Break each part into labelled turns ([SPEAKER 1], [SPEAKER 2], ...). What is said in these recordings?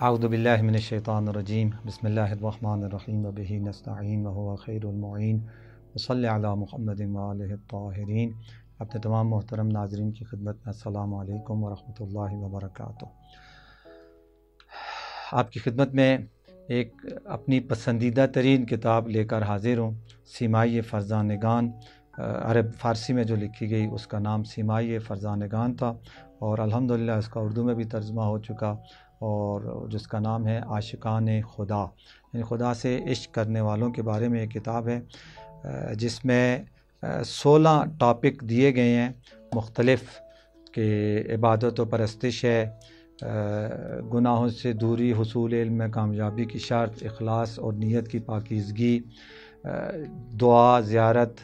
[SPEAKER 1] اعوذ باللہ من الشیطان الرجیم بسم اللہ الرحمن الرحیم وبہ نستعین وہو خیر المعین وصلی علی محمد وآلہ الطاہرین۔ اپنے تمام محترم ناظرین کی خدمت میں السلام علیکم ورحمۃ اللہ وبرکاتہ۔ آپ کی خدمت میں ایک اپنی پسندیدہ ترین کتاب لے کر حاضر ہوں، سیمائی فرزانگان۔ عرب فارسی میں جو لکھی گئی اس کا نام سیمائی فرزانگان تھا، اور الحمدللہ اس کا اردو میں بھی ترجمہ ہو چکا، اور جس کا نام ہے عاشقان خدا، یعنی خدا سے عشق کرنے والوں کے بارے میں یہ کتاب ہے، جس میں 16 ٹاپک دیے گئے ہیں مختلف، کہ عبادت و پرستش ہے، گناہوں سے دوری، حصول علم میں کامیابی کی شرط، اخلاص اور نیت کی پاکیزگی، دعا، زیارت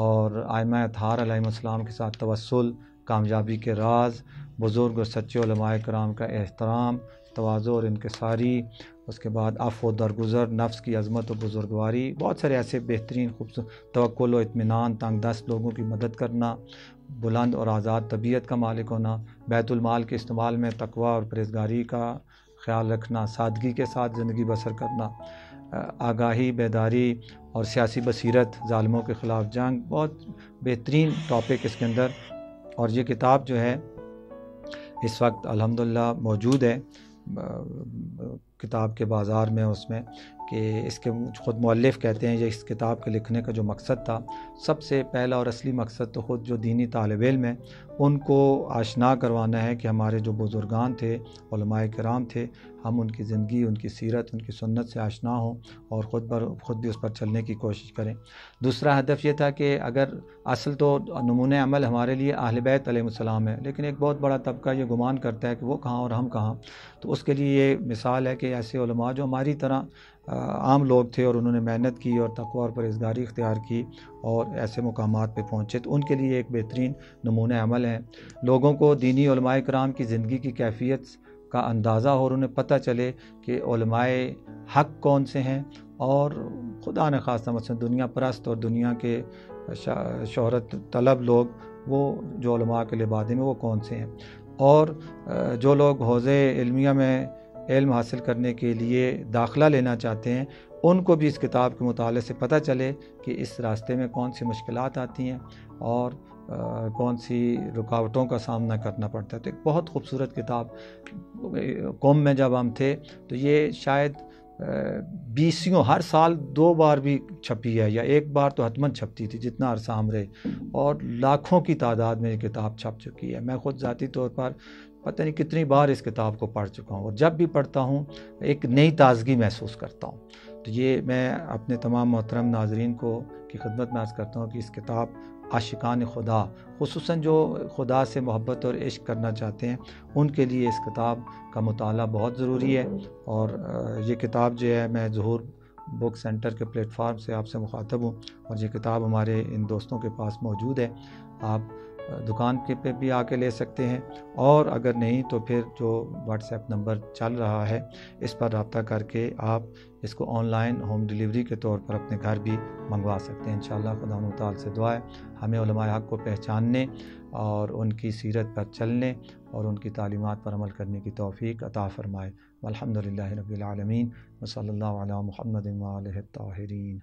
[SPEAKER 1] اور ائمہ اطہار علیہ السلام کے ساتھ توسل، کامیابی کے راز، بزرگ اور سچے علماء کرام کا احترام، تواضع اور انکساری، اس کے بعد عفو و درگزر، نفس کی عظمت و بزرگواری، بہت سارے ایسے بہترین خوبصورت، توکل و اطمینان، تنگ دست لوگوں کی مدد کرنا، بلند اور آزاد طبیعت کا مالک ہونا، بیت المال کے استعمال میں تقوی اور پرہیزگاری کا خیال رکھنا، سادگی کے ساتھ زندگی بسر کرنا، آگاہی، بیداری اور سیاسی بصیرت، ظالموں کے خلاف جنگ، بہت بہترین ٹاپک اس کے اندر۔ اور یہ کتاب جو ہے اس وقت الحمدللہ موجود ہے کتاب کے بازار میں، اس میں کہ اس کے خود مؤلف کہتے ہیں یہ اس کتاب کے لکھنے کا جو مقصد تھا، سب سے پہلا اور اصلی مقصد تو خود جو دینی طالب علم ہیں ان کو آشنا کروانا ہے کہ ہمارے جو بزرگان تھے، علماء کرام تھے، ہم ان کی زندگی، ان کی سیرت، ان کی سنت سے آشنا ہوں اور خود بھی اس پر چلنے کی کوشش کریں۔ دوسرا ہدف یہ تھا کہ اگر اصل تو نمونۂ عمل ہمارے لیے اہل بیت علیہ السلام ہے، لیکن ایک بہت بڑا طبقہ یہ گمان کرتا ہے کہ وہ کہاں اور ہم کہاں، تو اس کے لیے یہ مثال ہے کہ ایسے علماء جو ہماری طرح عام لوگ تھے اور انہوں نے محنت کی اور تقوی اور پرہیزگاری اختیار کی اور ایسے مقامات پہ پہنچے، تو ان کے لیے ایک بہترین نمونۂ عمل ہے۔ لوگوں کو دینی علماء کرام کی زندگی کی کیفیت کا اندازہ ہو اور انہیں پتہ چلے کہ علماء حق کون سے ہیں، اور خدا نے خواستہ مثلا دنیا پرست اور دنیا کے شہرت طلب لوگ، وہ جو علماء کے لبادے میں وہ کون سے ہیں، اور جو لوگ حوزے علمیہ میں علم حاصل کرنے کے لیے داخلہ لینا چاہتے ہیں ان کو بھی اس کتاب کے مطالعے سے پتہ چلے کہ اس راستے میں کون سی مشکلات آتی ہیں اور کون سی رکاوٹوں کا سامنا کرنا پڑتا ہے۔ تو ایک بہت خوبصورت کتاب، قوم میں جب ہم تھے تو یہ شاید 20 ہر سال 2 بار بھی چھپی ہے، یا ایک بار تو حتماً چھپتی تھی جتنا عرصہ ہم رہے، اور لاکھوں کی تعداد میں یہ کتاب چھپ چکی ہے۔ میں خود ذاتی طور پر پتہ نہیں کتنی بار اس کتاب کو پڑھ چکا ہوں، اور جب بھی پڑھتا ہوں ایک نئی تازگی محسوس کرتا ہوں۔ تو یہ میں اپنے تمام محترم ناظرین کو کی خدمت میں عرض کرتا ہوں کہ اس کتاب عاشقان خدا، خصوصاً جو خدا سے محبت اور عشق کرنا چاہتے ہیں، ان کے لیے اس کتاب کا مطالعہ بہت ضروری ہے۔ اور یہ کتاب جو ہے، میں ظہور بک سینٹر کے پلیٹ فارم سے آپ سے مخاطب ہوں، اور یہ کتاب ہمارے ان دوستوں کے پاس موجود ہے، آپ دکان کے پہ بھی آ کے لے سکتے ہیں، اور اگر نہیں تو پھر جو واٹس ایپ نمبر چل رہا ہے اس پر رابطہ کر کے آپ اس کو آن لائن ہوم ڈیلیوری کے طور پر اپنے گھر بھی منگوا سکتے ہیں۔ انشاءاللہ خدا متعال سے دعا ہے ہمیں علماء حق کو پہچاننے اور ان کی سیرت پر چلنے اور ان کی تعلیمات پر عمل کرنے کی توفیق عطا فرمائے۔ والحمدللہ رب العالمین، وصلی اللہ علی محمد وآلہ الطاہرین۔